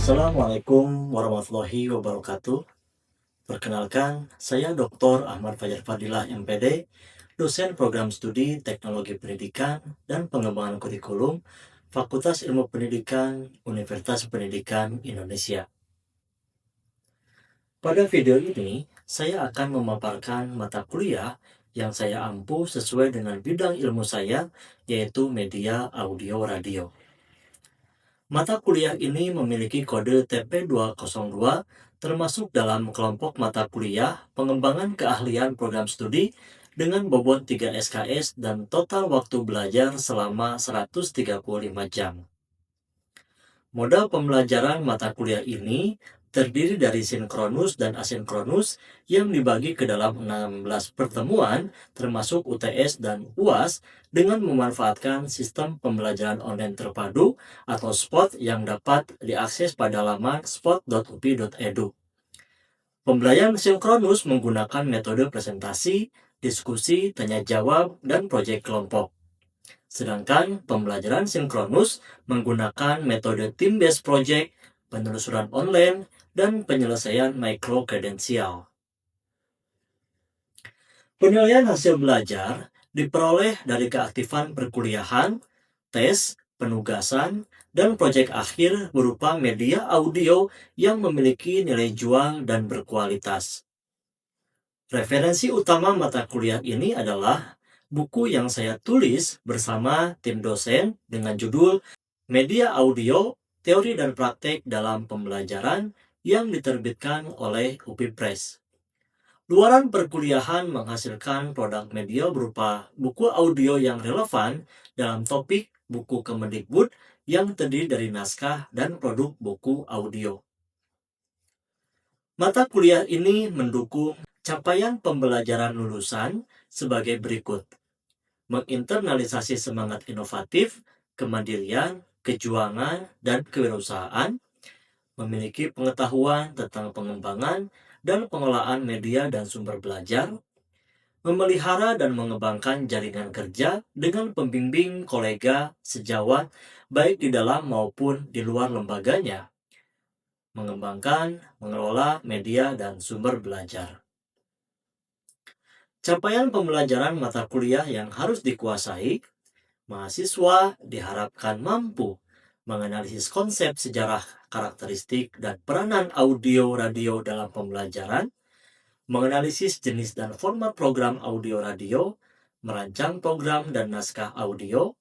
Assalamualaikum warahmatullahi wabarakatuh. Perkenalkan, saya Dr. Ahmad Fajar Fadilah, MPD, dosen program studi Teknologi Pendidikan dan Pengembangan Kurikulum, Fakultas Ilmu Pendidikan, Universitas Pendidikan Indonesia. Pada video ini, saya akan memaparkan mata kuliah yang saya ampu sesuai dengan bidang ilmu saya, yaitu media audio radio. Mata kuliah ini memiliki kode TP202 termasuk dalam kelompok mata kuliah pengembangan keahlian program studi dengan bobot 3 SKS dan total waktu belajar selama 135 jam. Modal pembelajaran mata kuliah ini terdiri dari sinkronus dan asinkronus yang dibagi ke dalam 16 pertemuan termasuk UTS dan UAS dengan memanfaatkan sistem pembelajaran online terpadu atau SPOT yang dapat diakses pada laman spot.upi.edu. Pembelajaran sinkronus menggunakan metode presentasi, diskusi, tanya jawab, dan proyek kelompok. Sedangkan pembelajaran sinkronus menggunakan metode team-based project, penelusuran online, dan penyelesaian micro-kredensial. Penilaian hasil belajar diperoleh dari keaktifan perkuliahan, tes, penugasan, dan proyek akhir berupa media audio yang memiliki nilai jual dan berkualitas. Referensi utama mata kuliah ini adalah buku yang saya tulis bersama tim dosen dengan judul Media Audio, Teori dan Praktek dalam Pembelajaran yang diterbitkan oleh UPI Press. Luaran perkuliahan menghasilkan produk media berupa buku audio yang relevan dalam topik buku Kemendikbud yang terdiri dari naskah dan produk buku audio. Mata kuliah ini mendukung capaian pembelajaran lulusan sebagai berikut: menginternalisasi semangat inovatif, kemandirian, kejuangan, dan kewirausahaan, memiliki pengetahuan tentang pengembangan dan pengelolaan media dan sumber belajar, memelihara dan mengembangkan jaringan kerja dengan pembimbing kolega sejawat baik di dalam maupun di luar lembaganya, mengembangkan, mengelola media dan sumber belajar. Capaian pembelajaran mata kuliah yang harus dikuasai, mahasiswa diharapkan mampu menganalisis konsep sejarah, karakteristik, dan peranan audio radio dalam pembelajaran, menganalisis jenis dan format program audio radio, merancang program dan naskah audio,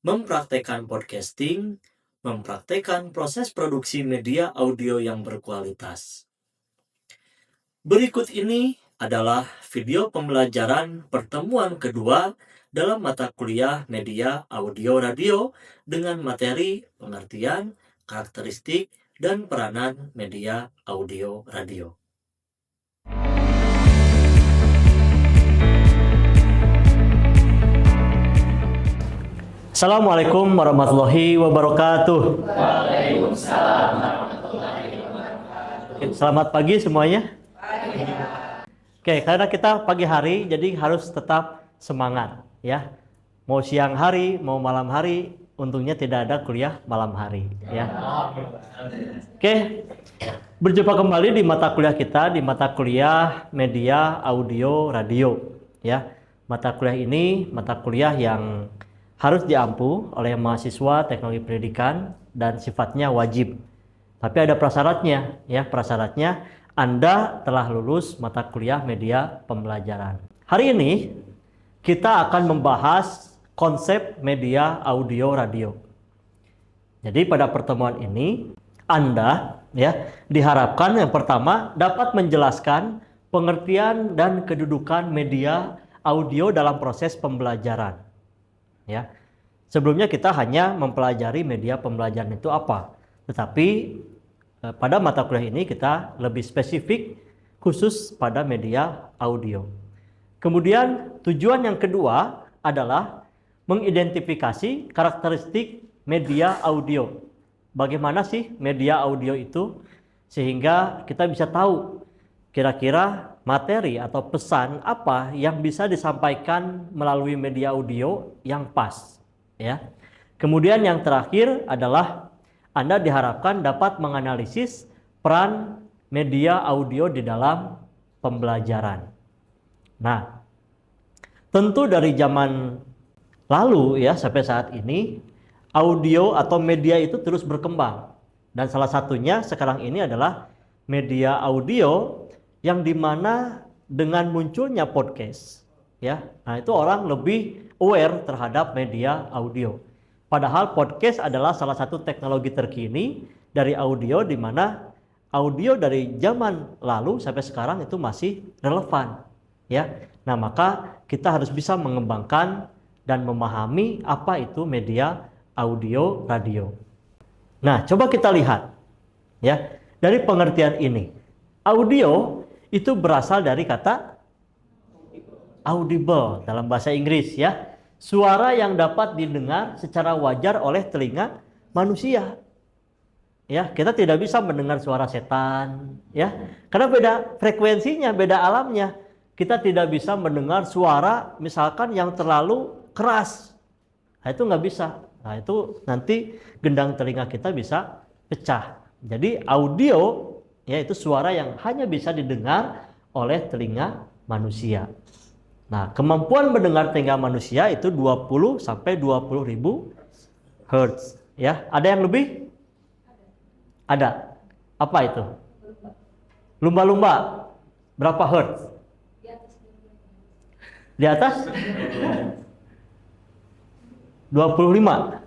mempraktekkan podcasting, mempraktekkan proses produksi media audio yang berkualitas. Berikut ini adalah video pembelajaran pertemuan kedua dalam mata kuliah media audio radio dengan materi pengertian, karakteristik, dan peranan media audio radio. Assalamualaikum warahmatullahi wabarakatuh. Waalaikumsalam warahmatullahi wabarakatuh. Selamat pagi semuanya. Oke, karena kita pagi hari, jadi harus tetap semangat ya. Mau siang hari, mau malam hari, untungnya tidak ada kuliah malam hari ya. Oke, berjumpa kembali di mata kuliah kita, di mata kuliah media audio radio ya. Mata kuliah ini mata kuliah yang harus diampu oleh mahasiswa teknologi pendidikan dan sifatnya wajib. Tapi ada prasyaratnya ya, prasyaratnya Anda telah lulus mata kuliah media pembelajaran. Hari ini kita akan membahas konsep media audio radio. Jadi pada pertemuan ini Anda ya diharapkan yang pertama dapat menjelaskan pengertian dan kedudukan media audio dalam proses pembelajaran. Ya. Sebelumnya kita hanya mempelajari media pembelajaran itu apa. Tetapi pada mata kuliah ini kita lebih spesifik khusus pada media audio. Kemudian tujuan yang kedua adalah mengidentifikasi karakteristik media audio. Bagaimana sih media audio itu? Sehingga kita bisa tahu kira-kira materi atau pesan apa yang bisa disampaikan melalui media audio yang pas. Ya. Kemudian yang terakhir adalah Anda diharapkan dapat menganalisis peran media audio di dalam pembelajaran. Nah, tentu dari zaman lalu ya sampai saat ini audio atau media itu terus berkembang. Dan salah satunya sekarang ini adalah media audio yang dimana dengan munculnya podcast ya, nah itu orang lebih aware terhadap media audio. Padahal podcast adalah salah satu teknologi terkini dari audio, di mana audio dari zaman lalu sampai sekarang itu masih relevan ya. Nah, maka kita harus bisa mengembangkan dan memahami apa itu media audio radio. Nah, coba kita lihat ya dari pengertian ini. Audio itu berasal dari kata audible dalam bahasa Inggris ya. Suara yang dapat didengar secara wajar oleh telinga manusia. Ya, kita tidak bisa mendengar suara setan ya. Karena beda frekuensinya, beda alamnya. Kita tidak bisa mendengar suara misalkan yang terlalu keras. Nah, itu nggak bisa. Nah, itu nanti gendang telinga kita bisa pecah. Jadi audio yaitu suara yang hanya bisa didengar oleh telinga manusia. Nah, kemampuan mendengar telinga manusia itu 20 sampai 20 ribu Hz. Ya, ada yang lebih? Ada. Apa itu? Lumba-lumba. Berapa Hz? Di atas? 25.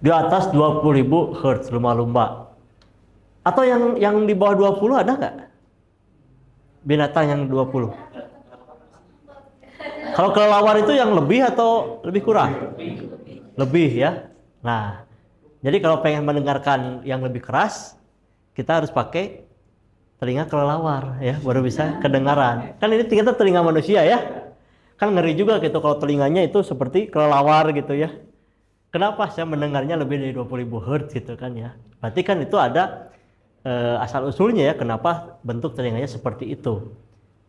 Di atas 20 ribu Hz lumba-lumba. Atau yang di bawah 20 ada nggak? Binatang yang 20? Kalau kelelawar itu yang lebih atau lebih kurang? Lebih ya. Nah, jadi kalau pengen mendengarkan yang lebih keras, kita harus pakai telinga kelelawar ya, baru bisa kedengaran. Kan ini kita telinga manusia ya. Kan ngeri juga gitu kalau telinganya itu seperti kelelawar gitu ya. Kenapa saya mendengarnya lebih dari 20 ribu Hz gitu kan ya. Berarti kan itu ada asal usulnya ya, kenapa bentuk telinganya seperti itu.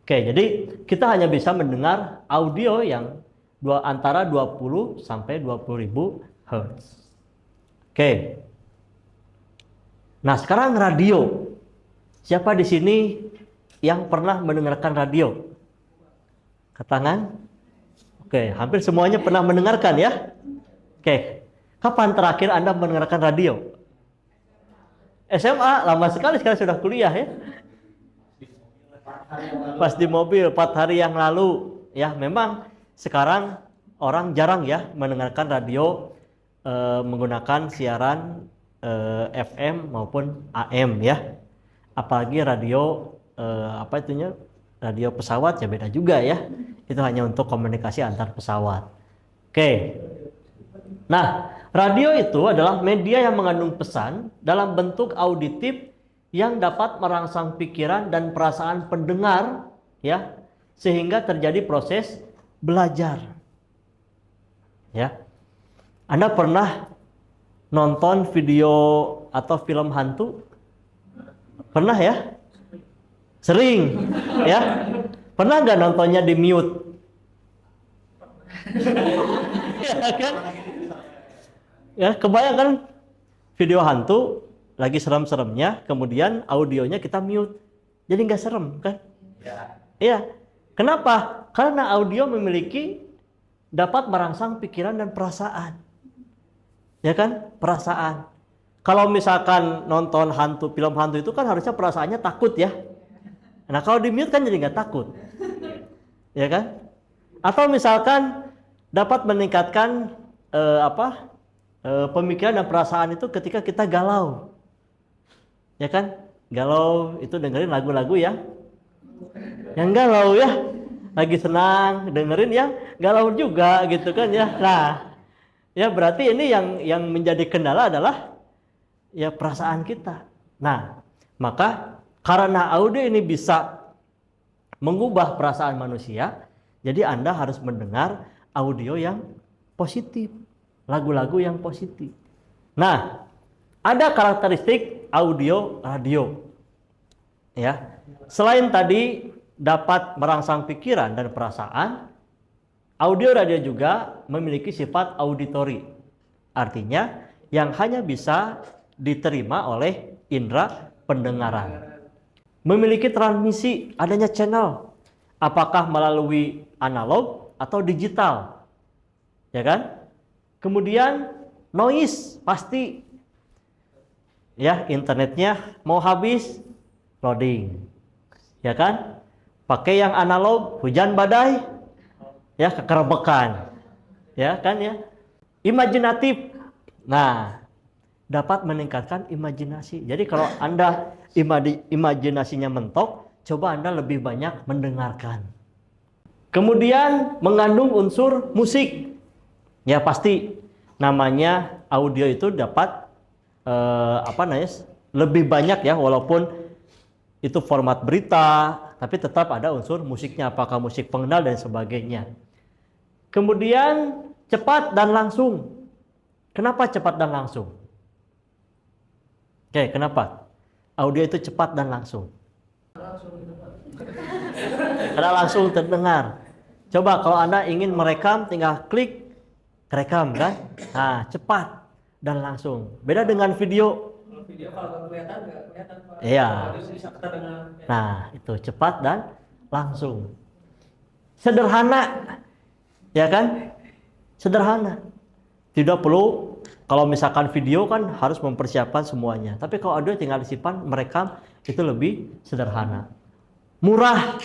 Oke, jadi kita hanya bisa mendengar audio yang antara 20 sampai 20 ribu Hz. Oke. Nah, sekarang radio. Siapa di sini yang pernah mendengarkan radio? Angkat tangan. Oke, hampir semuanya pernah mendengarkan ya. Oke. Kapan terakhir Anda mendengarkan radio? SMA, lama sekali, sekarang sudah kuliah ya. Pas di mobil 4 hari yang lalu ya. Memang sekarang orang jarang ya mendengarkan radio menggunakan siaran FM maupun AM ya. Apalagi radio radio pesawat ya beda juga ya. Itu hanya untuk komunikasi antar pesawat. Oke. Nah, radio itu adalah media yang mengandung pesan dalam bentuk auditif yang dapat merangsang pikiran dan perasaan pendengar ya, sehingga terjadi proses belajar. Ya. Anda pernah nonton video atau film hantu? Pernah ya? Sering ya? Pernah nggak nontonnya di mute? Ya kan? Ya, kebayang kan video hantu lagi serem-seremnya, kemudian audionya kita mute, jadi nggak serem kan? Iya. Kenapa? Karena audio dapat merangsang pikiran dan perasaan, ya kan? Perasaan. Kalau misalkan nonton film hantu itu kan harusnya perasaannya takut ya. Nah, kalau di mute kan jadi nggak takut, ya kan? Atau misalkan dapat meningkatkan pemikiran dan perasaan itu ketika kita galau. Ya kan? Galau itu dengerin lagu-lagu yang galau ya. Lagi senang dengerin yang galau juga gitu kan ya. Nah, ya berarti ini yang menjadi kendala adalah ya perasaan kita. Nah, maka karena audio ini bisa mengubah perasaan manusia, jadi Anda harus mendengar audio yang positif, lagu-lagu yang positif. Nah, ada karakteristik audio radio. Ya. Selain tadi dapat merangsang pikiran dan perasaan, audio radio juga memiliki sifat auditori. Artinya, yang hanya bisa diterima oleh indera pendengaran. Memiliki transmisi, adanya channel, apakah melalui analog atau digital, ya kan? Kemudian noise, pasti ya, internetnya mau habis loading, ya kan? Pakai yang analog, hujan badai ya, kekerebekan, ya kan ya. Imajinatif, nah, dapat meningkatkan imajinasi. Jadi kalau Anda imajinasinya mentok, coba Anda lebih banyak mendengarkan. Kemudian mengandung unsur musik, ya pasti namanya audio itu dapat lebih banyak ya, walaupun itu format berita, tapi tetap ada unsur musiknya, apakah musik pengenal dan sebagainya. Kemudian cepat dan langsung. Kenapa cepat dan langsung? Oke, kenapa? Audio itu cepat dan langsung. Karena langsung terdengar. Coba kalau Anda ingin merekam, tinggal klik rekam kan? Nah, cepat dan langsung. Beda dengan video. Video kalau kelihatan nggak kelihatan Pak. Iya. Bisa kita dengar. Nah, itu cepat dan langsung. Sederhana, ya kan? Sederhana. Tidak perlu, kalau misalkan video kan harus mempersiapkan semuanya. Tapi kalau audio tinggal disimpan, merekam, itu lebih sederhana. Murah.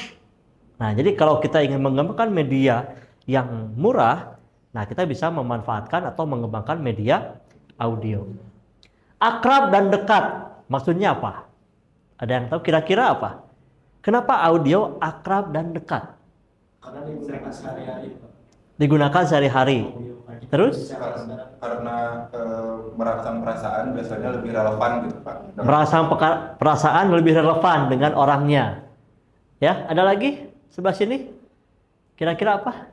Nah, jadi kalau kita ingin mengembangkan media yang murah, nah kita bisa memanfaatkan atau mengembangkan media audio. Akrab dan dekat, maksudnya apa? Ada yang tahu kira-kira apa? Kenapa audio akrab dan dekat? Karena digunakan sehari-hari. Digunakan sehari-hari. Terus? Karena merasakan perasaan biasanya lebih relevan gitu Pak. Merasakan perasaan lebih relevan dengan orangnya. Ya, ada lagi sebelah sini? Kira-kira apa?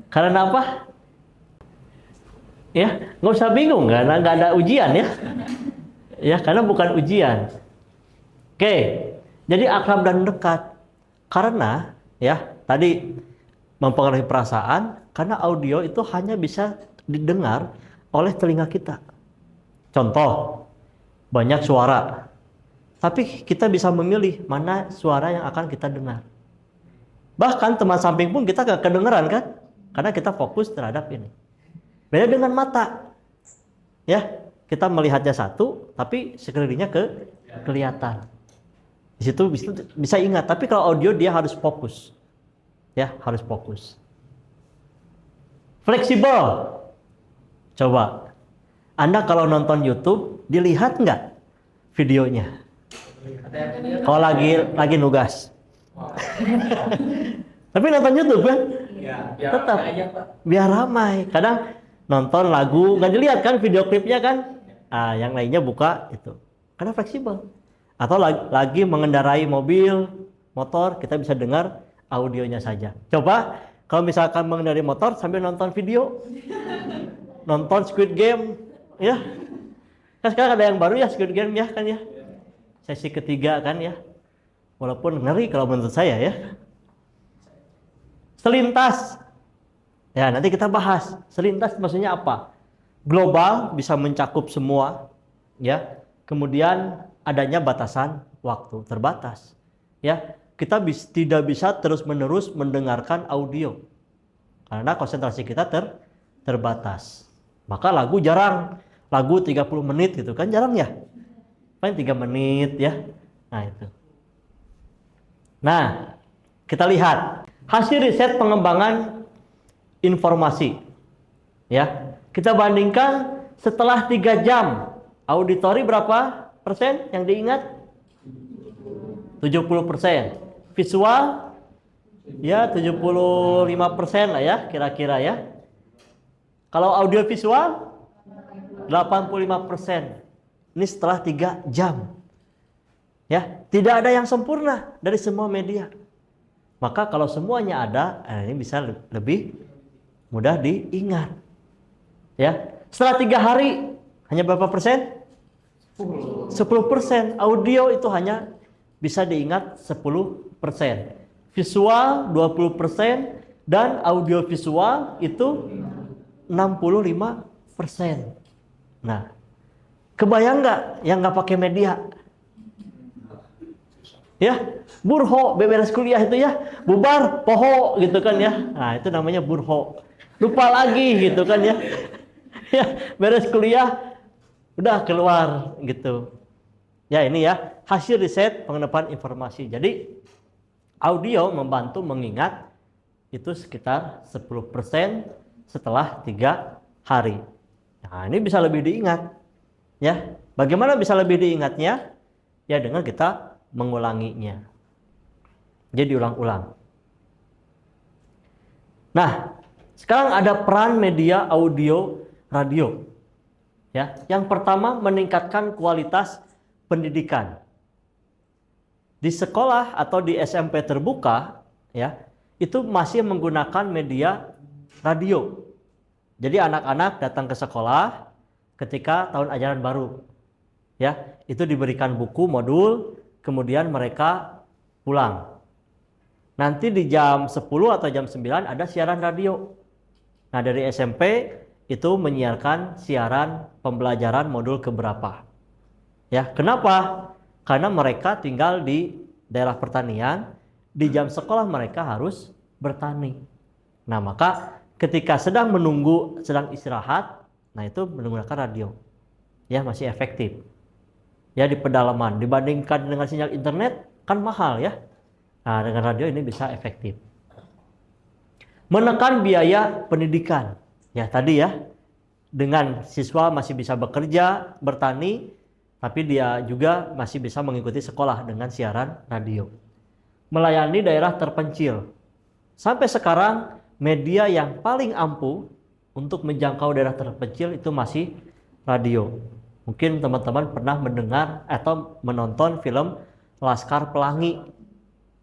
Karena apa? Ya, nggak usah bingung, karena nggak ada ujian ya. Ya, karena bukan ujian. Oke, jadi akrab dan dekat. Karena ya, tadi mempengaruhi perasaan, karena audio itu hanya bisa didengar oleh telinga kita. Contoh, banyak suara. Tapi kita bisa memilih mana suara yang akan kita dengar. Bahkan teman samping pun kita nggak kedengeran kan? Karena kita fokus terhadap ini. Beda dengan mata. Ya, kita melihatnya satu, tapi sekelilingnya kelihatan. Di situ bisa ingat, tapi kalau audio dia harus fokus. Ya, harus fokus. Fleksibel. Coba. Anda kalau nonton YouTube, dilihat nggak videonya? Kalau lagi nugas. Tapi nonton YouTube kan? Ya, Tetap. aja, Pak. Biar ramai. Kadang nonton lagu, nggak dilihat kan video klipnya kan? Ah, yang lainnya buka itu. Karena fleksibel. Atau lagi mengendarai mobil, motor, kita bisa dengar audionya saja. Coba kalau misalkan mengendarai motor sambil nonton video, nonton Squid Game, ya. Kan sekarang ada yang baru ya Squid Game ya kan ya. Sesi ketiga kan ya. Walaupun ngeri kalau menurut saya ya. Selintas. Ya, nanti kita bahas. Selintas maksudnya apa? Global, bisa mencakup semua, ya. Kemudian adanya batasan waktu, terbatas. Ya, kita tidak bisa terus-menerus mendengarkan audio. Karena konsentrasi kita terbatas. Maka lagu jarang. Lagu 30 menit gitu kan jarang ya. Paling 3 menit ya. Nah, itu. Nah, kita lihat hasil riset pengembangan informasi. Ya, kita bandingkan setelah 3 jam, auditori berapa persen yang diingat? 70%. Visual ya 75% lah ya, kira-kira ya. Kalau audio visual 85%. Ini setelah 3 jam. Ya, tidak ada yang sempurna dari semua media. Maka kalau semuanya ada, ini bisa lebih mudah diingat. Ya, setelah 3 hari hanya berapa persen? 10%. Audio itu hanya bisa diingat 10%. Visual 20% dan audio visual itu 60%. 65%. Nah, kebayang nggak yang nggak pakai media? Ya, burho, beberes kuliah itu ya, bubar, poho gitu kan ya. Nah, itu namanya burho. Lupa lagi gitu kan ya. Ya, beres kuliah udah keluar gitu. Ya, ini ya hasil riset pengendapan informasi. Jadi audio membantu mengingat itu sekitar 10% setelah 3 hari. Nah, ini bisa lebih diingat. Ya, bagaimana bisa lebih diingatnya? Ya, dengan kita mengulanginya. Jadi diulang-ulang. Nah, sekarang ada peran media audio radio. Ya, yang pertama meningkatkan kualitas pendidikan. Di sekolah atau di SMP terbuka, ya, itu masih menggunakan media radio. Jadi anak-anak datang ke sekolah ketika tahun ajaran baru. Ya, itu diberikan buku modul, kemudian mereka pulang. Nanti di jam 10 atau jam 9 ada siaran radio. Nah, dari SMP itu menyiarkan siaran pembelajaran modul keberapa. Ya, kenapa? Karena mereka tinggal di daerah pertanian, di jam sekolah mereka harus bertani. Nah, maka ketika sedang menunggu, sedang istirahat, nah itu menggunakan radio. Ya, masih efektif. Ya, di pedalaman dibandingkan dengan sinyal internet kan mahal ya. Nah, dengan radio ini bisa efektif. Menekan biaya pendidikan. Ya, tadi ya. Dengan siswa masih bisa bekerja, bertani, tapi dia juga masih bisa mengikuti sekolah dengan siaran radio. Melayani daerah terpencil. Sampai sekarang media yang paling ampuh untuk menjangkau daerah terpencil itu masih radio. Mungkin teman-teman pernah mendengar atau menonton film Laskar Pelangi.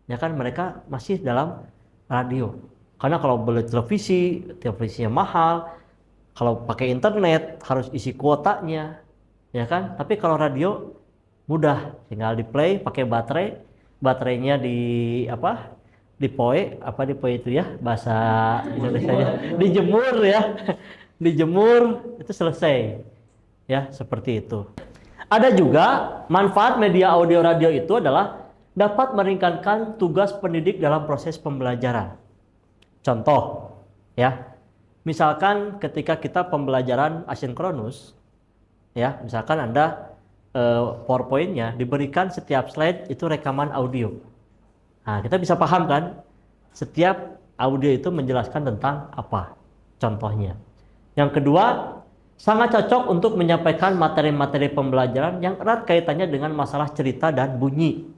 Ya kan, mereka masih dalam radio. Karena kalau beli televisi, televisinya mahal. Kalau pakai internet harus isi kuotanya. Ya kan? Tapi kalau radio mudah, tinggal di play pakai baterai. Baterainya dipoe itu ya, bahasa Indonesianya. Dijemur ya. Dijemur itu selesai. Ya, seperti itu. Ada juga manfaat media audio radio itu adalah dapat meringankan tugas pendidik dalam proses pembelajaran. Contoh, ya, misalkan ketika kita pembelajaran asinkronus, ya, misalkan Anda PowerPoint-nya diberikan setiap slide itu rekaman audio. Nah, kita bisa paham kan, setiap audio itu menjelaskan tentang apa, contohnya. Yang kedua, sangat cocok untuk menyampaikan materi-materi pembelajaran yang erat kaitannya dengan masalah cerita dan bunyi.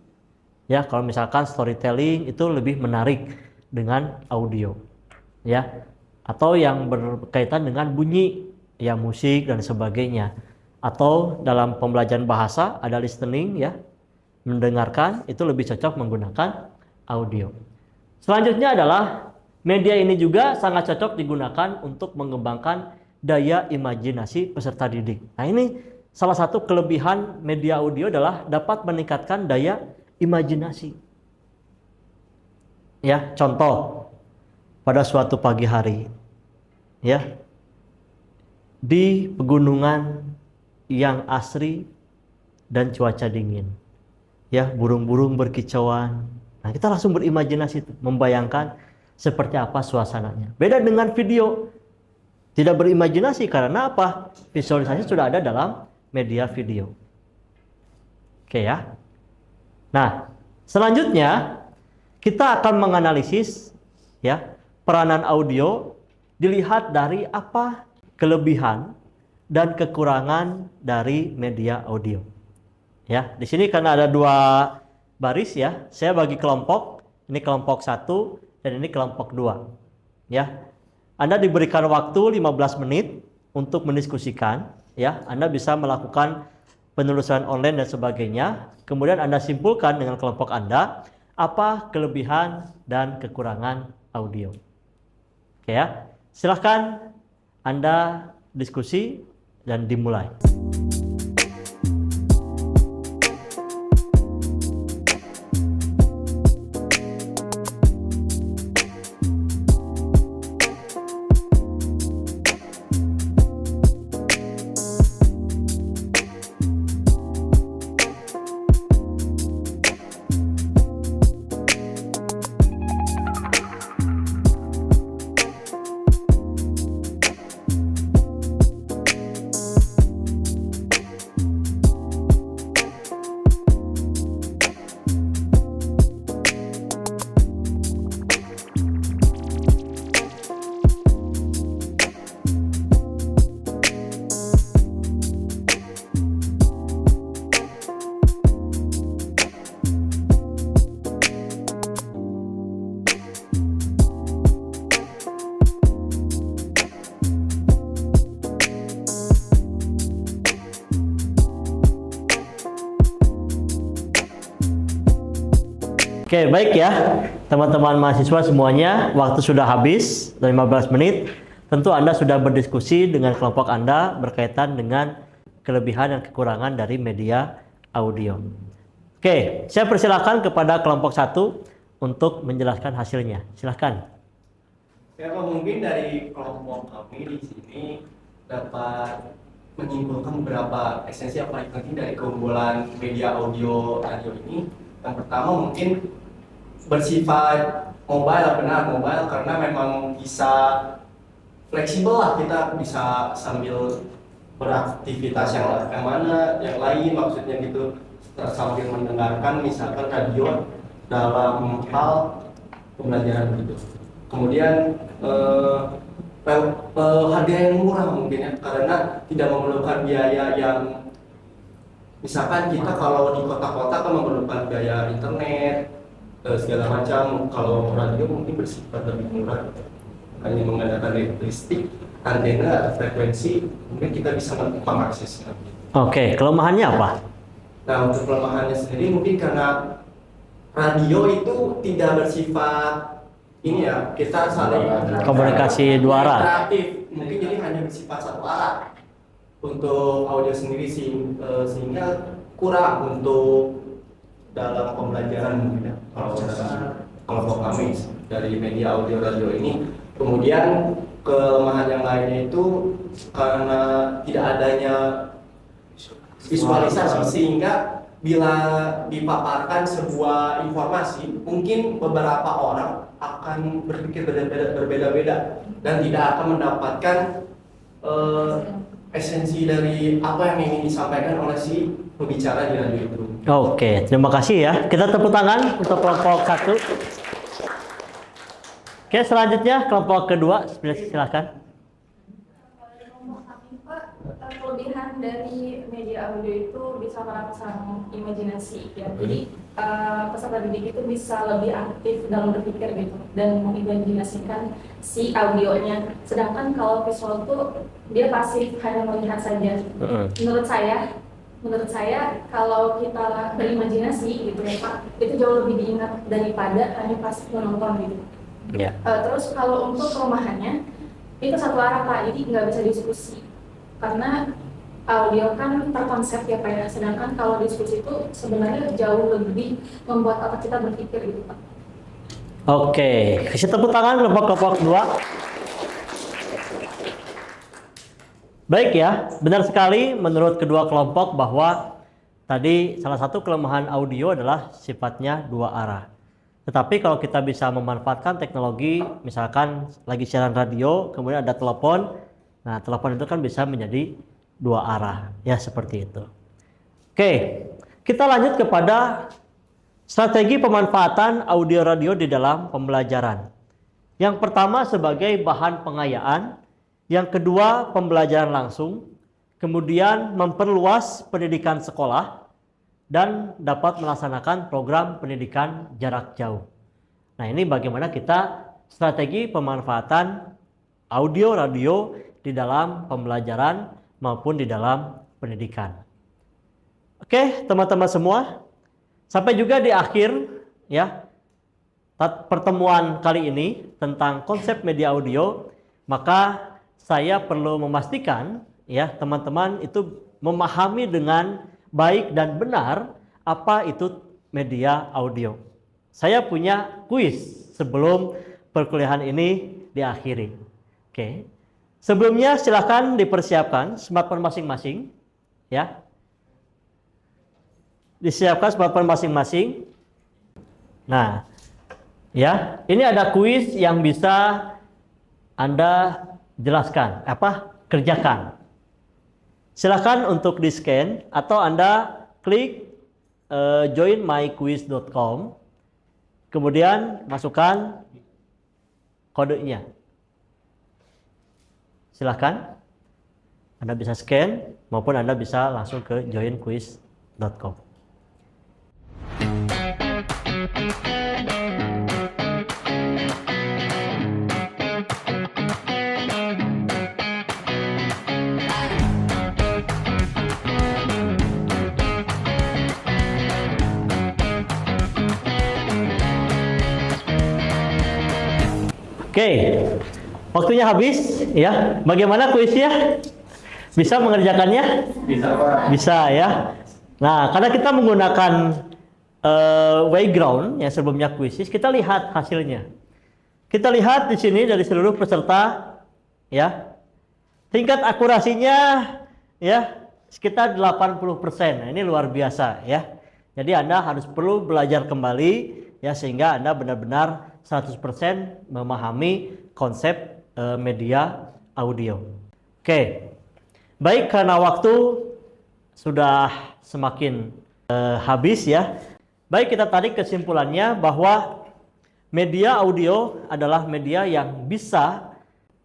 Ya, kalau misalkan storytelling itu lebih menarik dengan audio. Ya, atau yang berkaitan dengan bunyi, ya musik dan sebagainya. Atau dalam pembelajaran bahasa ada listening ya, mendengarkan, itu lebih cocok menggunakan audio. Selanjutnya adalah media ini juga sangat cocok digunakan untuk mengembangkan daya imajinasi peserta didik. Nah, ini salah satu kelebihan media audio adalah dapat meningkatkan daya imajinasi. Ya, contoh pada suatu pagi hari, ya, di pegunungan yang asri dan cuaca dingin, ya, burung-burung berkicauan. Nah, kita langsung berimajinasi, membayangkan seperti apa suasananya. Beda dengan video. Tidak berimajinasi karena apa? Visualisasi sudah ada dalam media video. Oke ya. Nah, selanjutnya kita akan menganalisis ya peranan audio dilihat dari apa kelebihan dan kekurangan dari media audio. Ya, di sini karena ada 2 baris ya, saya bagi kelompok. Ini kelompok 1 dan ini kelompok 2. Ya. Anda diberikan waktu 15 menit untuk mendiskusikan, ya. Anda bisa melakukan penelusuran online dan sebagainya. Kemudian Anda simpulkan dengan kelompok Anda apa kelebihan dan kekurangan audio. Oke ya. Silahkan Anda diskusi dan dimulai. Oke, baik ya. Teman-teman mahasiswa semuanya, waktu sudah habis, 15 menit. Tentu Anda sudah berdiskusi dengan kelompok Anda berkaitan dengan kelebihan dan kekurangan dari media audio. Oke, saya persilakan kepada kelompok 1 untuk menjelaskan hasilnya. Silakan. Ya, mungkin dari kelompok kami di sini dapat menyimpulkan beberapa esensi yang paling penting dari keunggulan media audio radio ini. Yang pertama mungkin bersifat mobile, benar mobile karena memang bisa fleksibel lah, kita bisa sambil beraktivitas yang mana, yang lain maksudnya gitu, sambil mendengarkan misalkan radio dalam hal pembelajaran begitu. Kemudian harga yang murah mungkin ya, karena tidak memerlukan biaya yang misalkan kita kalau di kota-kota kan memerlukan biaya internet segala macam. Kalau radio mungkin bersifat lebih murah, hanya menggunakan listrik, antena, frekuensi, mungkin kita bisa mengaksesnya. Oke, kelemahannya apa? Nah, untuk kelemahannya sendiri mungkin karena radio itu tidak bersifat ini ya, kita saling Komunikasi dua arah. interaktif, mungkin jadi hanya bersifat satu arah untuk audio sendiri sehingga kurang untuk dalam pembelajaran mungkin ya, kalau dalam kelompok kami dari media audio radio ini. Kemudian kelemahan yang lainnya itu karena tidak adanya visualisasi, sehingga bila dipaparkan sebuah informasi mungkin beberapa orang akan berpikir berbeda-beda dan tidak akan mendapatkan esensi dari apa yang ingin disampaikan oleh si pembicara di radio itu. Oke, terima kasih ya. Kita tepuk tangan untuk kelompok 1. Oke, selanjutnya kelompok kedua, silakan. Kelebihan dari media audio itu bisa merangsang imajinasi ya. Jadi peserta didik itu bisa lebih aktif dalam berpikir gitu dan mengimajinasikan si audionya. Sedangkan kalau visual tuh dia pasif, hanya melihat saja. Menurut saya kalau kita berimajinasi gitu ya Pak, itu jauh lebih diingat daripada hanya pasif menonton gitu. Yeah. Terus kalau untuk kelemahannya itu satu arah Pak, jadi nggak bisa diskusi karena audio kan terkonsep ya Pak ya, sedangkan kalau diskusi itu sebenarnya jauh lebih membuat otak kita berpikir gitu Pak. Oke, kasih tepuk tangan kelompok 2. Baik ya, benar sekali menurut kedua kelompok bahwa tadi salah satu kelemahan audio adalah sifatnya dua arah. Tetapi kalau kita bisa memanfaatkan teknologi, misalkan lagi siaran radio, kemudian ada telepon, nah telepon itu kan bisa menjadi dua arah, ya seperti itu. Oke, kita lanjut kepada strategi pemanfaatan audio radio di dalam pembelajaran. Yang pertama sebagai bahan pengayaan, yang kedua pembelajaran langsung, kemudian memperluas pendidikan sekolah, dan dapat melaksanakan program pendidikan jarak jauh. Nah ini bagaimana kita strategi pemanfaatan audio radio di dalam pembelajaran maupun di dalam pendidikan. Oke teman-teman semua, sampai juga di akhir ya pertemuan kali ini tentang konsep media audio, maka saya perlu memastikan ya teman-teman itu memahami dengan baik dan benar apa itu media audio. Saya punya kuis sebelum perkuliahan ini diakhiri. Oke. Sebelumnya silakan dipersiapkan smartphone masing-masing ya. Disiapkan smartphone masing-masing. Nah, ya, ini ada kuis yang bisa Anda jelaskan, kerjakan. Silakan untuk di-scan atau Anda klik joinmyquiz.com, kemudian masukkan kodenya. Silakan, Anda bisa scan maupun Anda bisa langsung ke joinquiz.com. Oke, waktunya habis ya. Bagaimana kuisnya? Bisa mengerjakannya? Bisa Pak. Bisa ya. Nah, karena kita menggunakan Wayground yang sebelumnya kuisis, kita lihat hasilnya. Kita lihat di sini dari seluruh peserta ya. Tingkat akurasinya ya sekitar 80%. Nah, ini luar biasa ya. Jadi Anda harus perlu belajar kembali ya sehingga Anda benar-benar 100% memahami konsep media audio. Oke. Baik, karena waktu sudah semakin habis ya. Baik, kita tarik kesimpulannya bahwa media audio adalah media yang bisa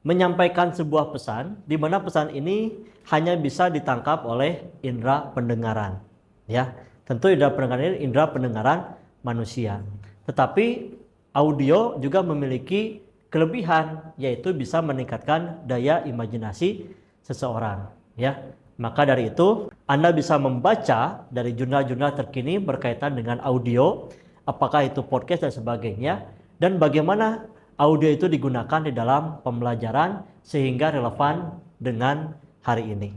menyampaikan sebuah pesan, di mana pesan ini hanya bisa ditangkap oleh indera pendengaran. Ya, tentu indera pendengaran ini indera pendengaran manusia. Tetapi audio juga memiliki kelebihan, yaitu bisa meningkatkan daya imajinasi seseorang. Ya, maka dari itu Anda bisa membaca dari jurnal-jurnal terkini berkaitan dengan audio, apakah itu podcast dan sebagainya, dan bagaimana audio itu digunakan di dalam pembelajaran sehingga relevan dengan hari ini.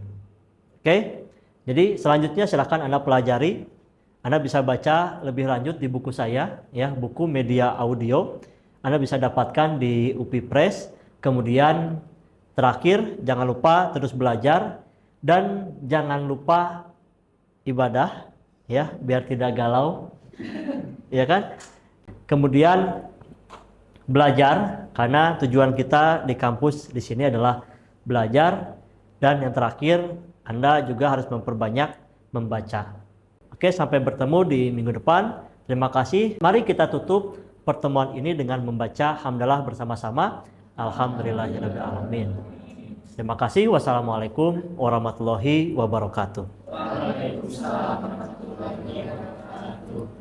Oke, jadi selanjutnya silakan Anda pelajari. Anda bisa baca lebih lanjut di buku saya, ya, buku media audio. Anda bisa dapatkan di UPI Press. Kemudian terakhir, jangan lupa terus belajar dan jangan lupa ibadah, ya, biar tidak galau, ya kan? Kemudian belajar, karena tujuan kita di kampus di sini adalah belajar. Dan yang terakhir, Anda juga harus memperbanyak membaca. Oke, sampai bertemu di minggu depan. Terima kasih. Mari kita tutup pertemuan ini dengan membaca hamdalah bersama-sama. Alhamdulillahirabbil alamin. Terima kasih. Wassalamualaikum warahmatullahi wabarakatuh. Waalaikumsalam warahmatullahi wabarakatuh.